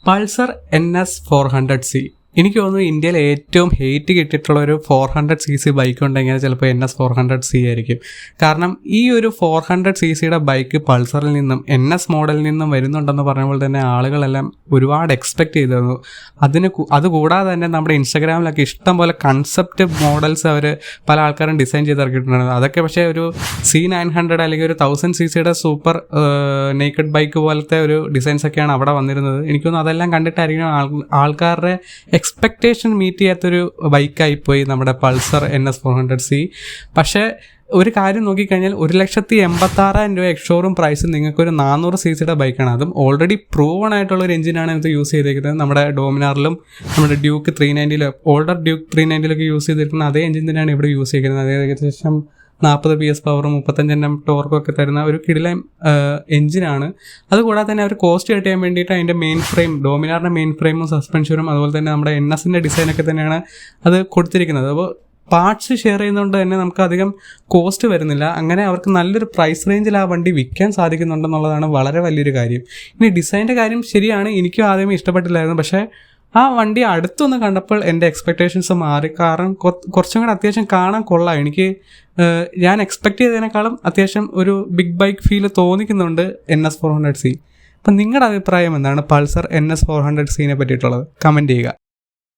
Pulsar NS400C. എനിക്ക് തോന്നുന്നു ഇന്ത്യയിൽ ഏറ്റവും ഹെയ്റ്റ് കിട്ടിയിട്ടുള്ള ഒരു 400cc ബൈക്ക് ഉണ്ടെങ്കിൽ ചിലപ്പോൾ NS400C ആയിരിക്കും. കാരണം ഈ ഒരു 400cc ബൈക്ക് പൾസറിൽ നിന്നും NS മോഡലിൽ നിന്നും വരുന്നുണ്ടെന്ന് പറഞ്ഞപ്പോൾ തന്നെ ആളുകളെല്ലാം ഒരുപാട് എക്സ്പെക്റ്റ് ചെയ്തിരുന്നു. അതുകൂടാതെ തന്നെ നമ്മുടെ ഇൻസ്റ്റാഗ്രാമിലൊക്കെ ഇഷ്ടം പോലെ കൺസെപ്റ്റ് മോഡൽസ് അവർ പല ആൾക്കാരും ഡിസൈൻ ചെയ്ത് ഇറക്കിയിട്ടുണ്ടായിരുന്നു. അതൊക്കെ പക്ഷേ ഒരു C900 അല്ലെങ്കിൽ ഒരു 1000cc സൂപ്പർ നേക്കഡ് ബൈക്ക് പോലത്തെ ഒരു ഡിസൈൻസ് ഒക്കെയാണ് അവിടെ വന്നിരുന്നത്. എനിക്കൊന്നും അതെല്ലാം കണ്ടിട്ടായിരിക്കും ആൾക്കാരുടെ എക്സ്പെക്റ്റേഷൻ മീറ്റ് ചെയ്യാത്തൊരു ബൈക്കായിപ്പോയി നമ്മുടെ പൾസർ NS400C. പക്ഷേ ഒരു കാര്യം നോക്കിക്കഴിഞ്ഞാൽ 1,86,000 രൂപ എക്സ്ഷോറൂം പ്രൈസ് നിങ്ങൾക്കൊരു 400cc ബൈക്കാണ്. അതും ഓൾറെഡി പ്രൂവൺ ആയിട്ടുള്ള ഒരു എഞ്ചിനാണ് ഇത് യൂസ് ചെയ്തിരിക്കുന്നത്. നമ്മുടെ ഡോമിനാറിലും നമ്മുടെ ഡ്യൂക്ക് 390 ഓൾഡർ ഡ്യൂക്ക് 390 യൂസ് ചെയ്തിരിക്കുന്ന അതേ എഞ്ചിൻ തന്നെയാണ് ഇവിടെ യൂസ് ചെയ്തിരിക്കുന്നത്. അത് ഏകദേശം 40 PS പവറും 35 Nm ടോർക്കും ഒക്കെ തരുന്ന ഒരു കിടിലൻ എഞ്ചിനാണ്. അതുകൂടാതെ തന്നെ അവർ കോസ്റ്റ് കട്ട് ചെയ്യാൻ വേണ്ടിയിട്ട് അതിൻ്റെ മെയിൻ ഫ്രെയിം, ഡോമിനാറിൻ്റെ മെയിൻ ഫ്രെയിമും സസ്പെൻഷനും അതുപോലെ തന്നെ നമ്മുടെ NSൻ്റെ ഡിസൈനൊക്കെ തന്നെയാണ് അത് കൊടുത്തിരിക്കുന്നത്. അപ്പോൾ പാർട്സ് ഷെയർ ചെയ്യുന്നതുകൊണ്ട് തന്നെ നമുക്ക് അധികം കോസ്റ്റ് വരുന്നില്ല. അങ്ങനെ അവർക്ക് നല്ലൊരു പ്രൈസ് റേഞ്ചിൽ ആ വണ്ടി വിൽക്കാൻ സാധിക്കുന്നുണ്ടെന്നുള്ളതാണ് വളരെ വലിയൊരു കാര്യം. ഇനി ഡിസൈൻ്റെ കാര്യം ശരിയാണ്, എനിക്കും ആദ്യമേ ഇഷ്ടപ്പെട്ടില്ലായിരുന്നു. പക്ഷേ ആ വണ്ടി അടുത്തൊന്ന് കണ്ടപ്പോൾ എൻ്റെ എക്സ്പെക്റ്റേഷൻസ് മാറി. കാരണം കുറച്ചും കൂടെ അത്യാവശ്യം കാണാൻ കൊള്ളാം. എനിക്ക് ഞാൻ എക്സ്പെക്റ്റ് ചെയ്തതിനേക്കാളും അത്യാവശ്യം ഒരു ബിഗ് ബൈക്ക് ഫീൽ തോന്നിക്കുന്നുണ്ട് NS400C. അപ്പം നിങ്ങളുടെ അഭിപ്രായം എന്താണ് പൾസർ NS400C പറ്റിയിട്ടുള്ളത്? കമൻറ്റ് ചെയ്യുക.